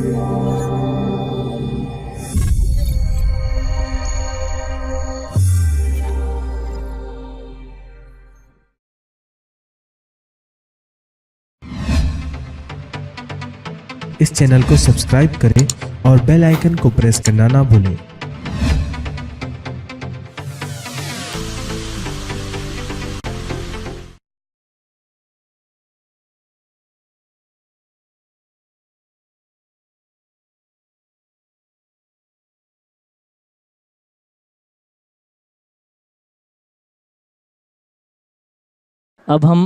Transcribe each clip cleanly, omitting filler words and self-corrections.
इस चैनल को सब्सक्राइब करें और बेल आइकन को प्रेस करना ना भूलें। अब हम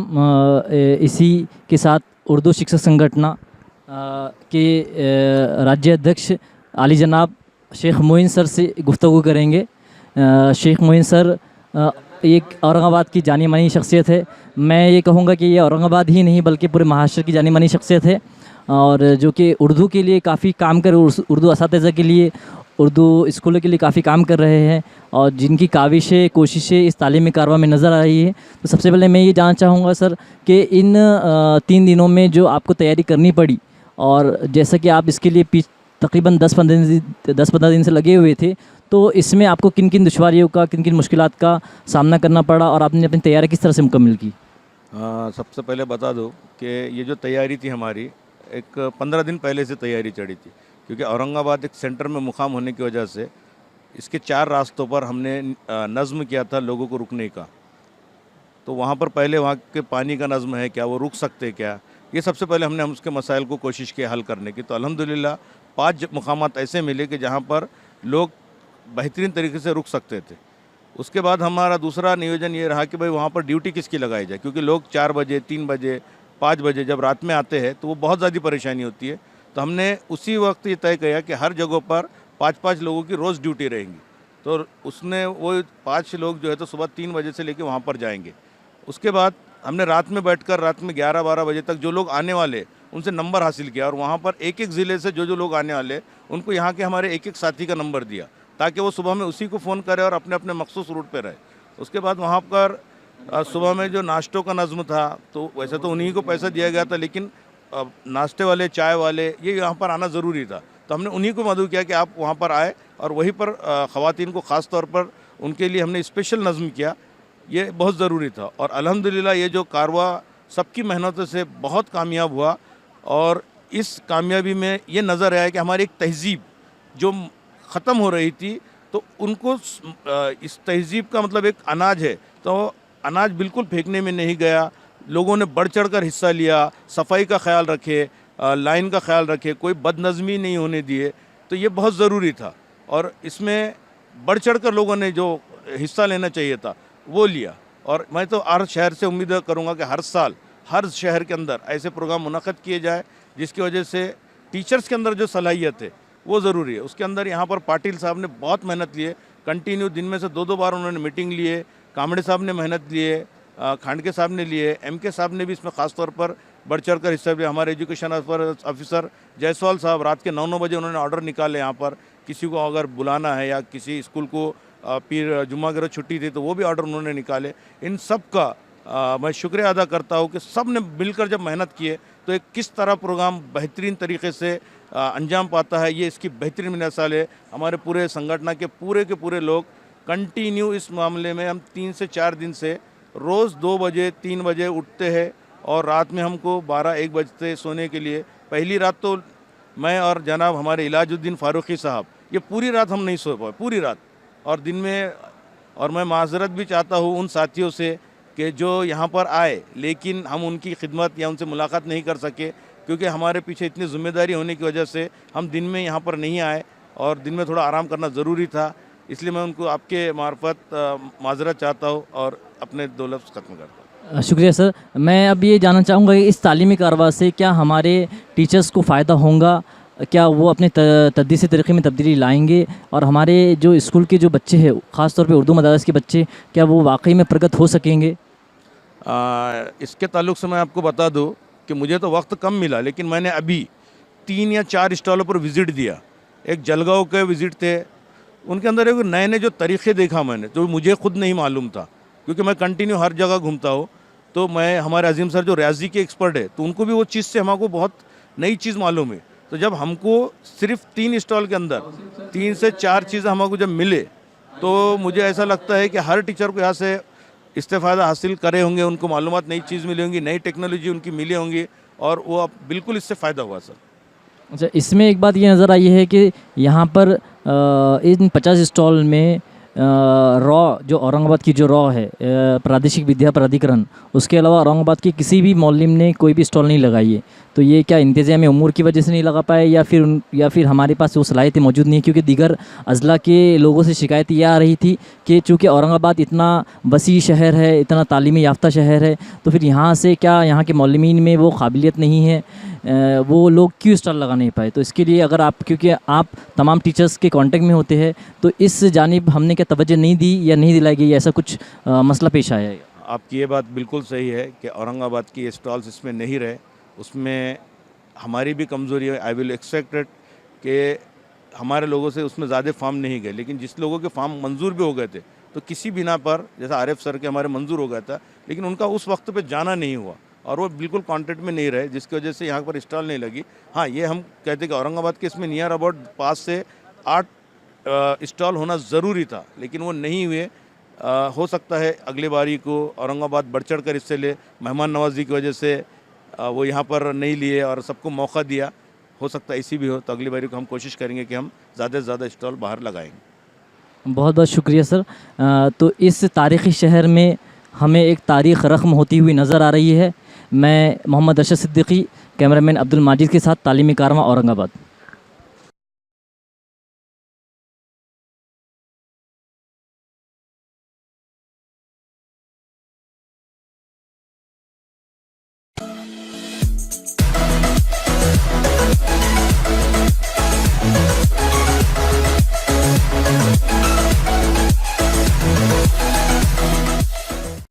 इसी के साथ उर्दू शिक्षक संगठन के राज्य अध्यक्ष आली जनाब शेख मोइन सर से गुफ्तगू करेंगे। शेख मोइन सर एक औरंगाबाद की जानी मानी शख्सियत है। मैं ये कहूँगा कि ये औरंगाबाद ही नहीं बल्कि पूरे महाराष्ट्र की जानी मानी शख्सियत है, और जो कि उर्दू के लिए काफ़ी काम कर, उर्दू असातिज़ा के लिए, उर्दू स्कूलों के लिए काफ़ी काम कर रहे हैं, और जिनकी काविशें कोशिशें इस तालीमी कारवा में नज़र आ रही है। तो सबसे पहले मैं ये जानना चाहूँगा सर कि इन 3 दिनों में जो आपको तैयारी करनी पड़ी, और जैसा कि आप इसके लिए तकरीबन 10-15 दिन से लगे हुए थे, तो इसमें आपको किन किन दुश्वारियों का, किन किन मुश्किलात का सामना करना पड़ा, और आपने अपनी तैयारी किस तरह से मुकम्मल की? सबसे पहले बता दो कि ये जो तैयारी थी हमारी, एक 15 दिन पहले से तैयारी चढ़ी थी, क्योंकि औरंगाबाद एक सेंटर में मुकाम होने की वजह से इसके 4 रास्तों पर हमने नज़्म किया था लोगों को रुकने का। तो वहाँ पर पहले वहाँ के पानी का नज़्म है क्या, वो रुक सकते क्या, ये सबसे पहले हमने उसके मसाइल को कोशिश की हल करने की। तो अल्हम्दुलिल्लाह 5 मुकामात ऐसे मिले कि जहाँ पर लोग बेहतरीन तरीके से रुक सकते थे। उसके बाद हमारा दूसरा नियोजन ये रहा कि भाई वहाँ पर ड्यूटी किसकी लगाई जाए, क्योंकि लोग 4 बजे, 3 बजे, 5 बजे जब रात में आते हैं तो वो बहुत ज़्यादा परेशानी होती है। तो हमने उसी वक्त ये तय किया कि हर जगह पर 5-5 लोगों की रोज़ ड्यूटी रहेंगी। तो उसने वो 5 लोग जो है तो सुबह 3 बजे से लेकर वहाँ पर जाएंगे। उसके बाद हमने रात में बैठकर रात में 11-12 बजे तक जो लोग आने वाले उनसे नंबर हासिल किया, और वहाँ पर एक-एक ज़िले से जो लोग आने वाले उनको यहाँ के हमारे एक-एक साथी का नंबर दिया, ताकि वो सुबह में उसी को फ़ोन करे और अपने अपने मखसूस रूट पे रहे। उसके बाद वहाँ पर सुबह में जो नाश्तों का नज़्म था, तो वैसे तो उन्हीं को पैसा दिया गया था, लेकिन नाश्ते वाले, चाय वाले, ये यहाँ पर आना ज़रूरी था। तो हमने उन्हीं को मदऊ किया कि आप वहाँ पर आए, और वहीं पर ख़वातीन को ख़ास तौर पर उनके लिए हमने स्पेशल नज़्म किया। ये बहुत ज़रूरी था, और अल्हम्दुलिल्लाह ये जो कारवा सबकी मेहनतों से बहुत कामयाब हुआ, और इस कामयाबी में ये नज़र आया कि हमारी एक तहज़ीब जो ख़त्म हो रही थी, तो उनको इस तहज़ीब का मतलब एक अनाज है, तो अनाज बिल्कुल फेंकने में नहीं गया। लोगों ने बढ़ चढ़ कर हिस्सा लिया, सफाई का ख्याल रखे, लाइन का ख्याल रखे, कोई बदनज़मी नहीं होने दिए। तो ये बहुत ज़रूरी था, और इसमें बढ़ चढ़ कर लोगों ने जो हिस्सा लेना चाहिए था वो लिया। और मैं तो हर शहर से उम्मीद करूँगा कि हर साल हर शहर के अंदर ऐसे प्रोग्राम मुनक़्क़द किए जाए, जिसकी वजह से टीचर्स के अंदर जो सलाहियत है वो ज़रूरी है। उसके अंदर यहाँ पर पाटिल साहब ने बहुत मेहनत लिए, कंटिन्यू दिन में से 2-2 बार उन्होंने मीटिंग लिए, कामड़े साहब ने मेहनत लिए, खांडके साहब ने लिए, MK साहब ने भी इसमें ख़ास तौर पर बढ़ चढ़ कर हिस्सा लिया। हमारे एजुकेशन ऑफिसर जायसवाल साहब रात के 9-9 बजे उन्होंने ऑर्डर निकाले, यहाँ पर किसी को अगर बुलाना है या किसी स्कूल को पीर जुम्मा की रोज़ छुट्टी थी तो वो भी ऑर्डर उन्होंने निकाले। इन सब का मैं शुक्रिया अदा करता हूँ कि सब ने मिलकर जब मेहनत किए तो एक किस तरह प्रोग्राम बेहतरीन तरीके से अंजाम पाता है, ये इसकी बेहतरीन मिसाल है। हमारे पूरे संगठन के पूरे लोग कंटिन्यू इस मामले में, हम 3 से 4 दिन से रोज़ 2 बजे 3 बजे उठते हैं, और रात में हमको 12-1 बजते सोने के लिए। पहली रात तो मैं और जनाब हमारे इलाजुद्दीन फारूकी साहब, ये पूरी रात हम नहीं सो पाए, पूरी रात और दिन में। और मैं माज़रत भी चाहता हूँ उन साथियों से कि जो यहाँ पर आए लेकिन हम उनकी खिदमत या उनसे मुलाकात नहीं कर सके, क्योंकि हमारे पीछे इतनी ज़िम्मेदारी होने की वजह से हम दिन में यहाँ पर नहीं आए, और दिन में थोड़ा आराम करना ज़रूरी था। इसलिए मैं उनको आपके मार्फत माज़रत चाहता हूँ और अपने 2 लफ्ज़ ख़त्म करता हूँ। शुक्रिया सर। मैं अब ये जानना चाहूँगा कि इस तालीमी कारवा से क्या हमारे टीचर्स को फ़ायदा होगा, क्या वो अपने तदरीसी तरीक़े में तब्दीली लाएंगे, और हमारे जो स्कूल के जो बच्चे हैं ख़ास तौर पे उर्दू मदारस के बच्चे, क्या वो वाकई में प्रगत हो सकेंगे? इसके ताल्लुक़ से मैं आपको बता दूँ कि मुझे तो वक्त कम मिला, लेकिन मैंने अभी 3 या 4 स्टॉलों पर विज़िट दिया। एक जलगांव के विज़िट थे, उनके अंदर एक नए जो तरीक़े देखा मैंने, जो मुझे ख़ुद नहीं मालूम था, क्योंकि मैं कंटिन्यू हर जगह घूमता हूँ। तो मैं, हमारे अजीम सर जो रियाजी के एक्सपर्ट है, तो उनको भी वो चीज़ से हमको बहुत नई चीज़ मालूम है। तो जब हमको सिर्फ 3 स्टॉल के अंदर 3 से 4 चीज़ें हमको जब मिले, तो मुझे ऐसा लगता है कि हर टीचर को यहाँ से इस्तेफ़ादा हासिल करे होंगे, उनको मालूमात नई चीज़ मिली होंगी, नई टेक्नोलॉजी उनकी मिली होंगी, और वो अब बिल्कुल इससे फ़ायदा हुआ सर। अच्छा, इसमें एक बात ये नज़र आई है कि यहाँ पर इन 50 स्टॉल में रॉ जो औरंगाबाद की जो रॉ है प्रादेशिक विद्या प्राधिकरण, उसके अलावा औरंगाबाद के किसी भी मौलिम ने कोई भी स्टॉल नहीं लगाई है। तो ये क्या इंतज़ाम उमूर की वजह से नहीं लगा पाए, या फिर हमारे पास वो सलाहियतें मौजूद नहीं है? क्योंकि दीगर अज़ला के लोगों से शिकायत ये आ रही थी कि चूँकि औरंगाबाद इतना वसी शहर है, इतना तालीमी याफ्ता शहर है, तो फिर यहाँ से क्या यहाँ के मौलिमीन में वो काबिलियत नहीं है, वो लोग क्यों स्टॉल लगा नहीं पाए? तो इसके लिए अगर आप, क्योंकि आप तमाम टीचर्स के कांटेक्ट में होते हैं, तो इस जानिब हमने क्या तवज्जो नहीं दी या नहीं दिलाई गई, ऐसा कुछ मसला पेश आया है? आपकी ये बात बिल्कुल सही है कि औरंगाबाद की ये स्टॉल्स इसमें नहीं रहे, उसमें हमारी भी कमज़ोरी है। आई विल एक्सपेक्टेड कि हमारे लोगों से उसमें ज़्यादा फार्म नहीं गए, लेकिन जिस लोगों के फार्म मंजूर भी हो गए थे, तो किसी बिना पर, जैसा आरिफ सर के हमारे मंजूर हो गया था, लेकिन उनका उस वक्त पे जाना नहीं हुआ और वो बिल्कुल कॉन्टेक्ट में नहीं रहे, जिसकी वजह से यहाँ पर स्टॉल नहीं लगी। हाँ, ये हम कहते हैं कि औरंगाबाद के इसमें नियर अबाउट 5 से 8 स्टॉल होना ज़रूरी था, लेकिन वो नहीं हुए। हो सकता है अगली बारी को औरंगाबाद बढ़ चढ़ कर इससे ले, मेहमान नवाजी की वजह से वो यहाँ पर नहीं लिए और सबको मौका दिया, हो सकता है इसी भी हो। तो अगली बारी को हम कोशिश करेंगे कि हम ज़्यादा से ज़्यादा स्टॉल बाहर लगाएंगे। बहुत बहुत शुक्रिया सर। तो इस तारीख़ी शहर में हमें एक तारीख़ रक़्म होती हुई नज़र आ रही है। मैं मोहम्मद अरशद सिद्दीकी, कैमरामैन अब्दुल माजिद के साथ, तालीमी कारवां, औरंगाबाद।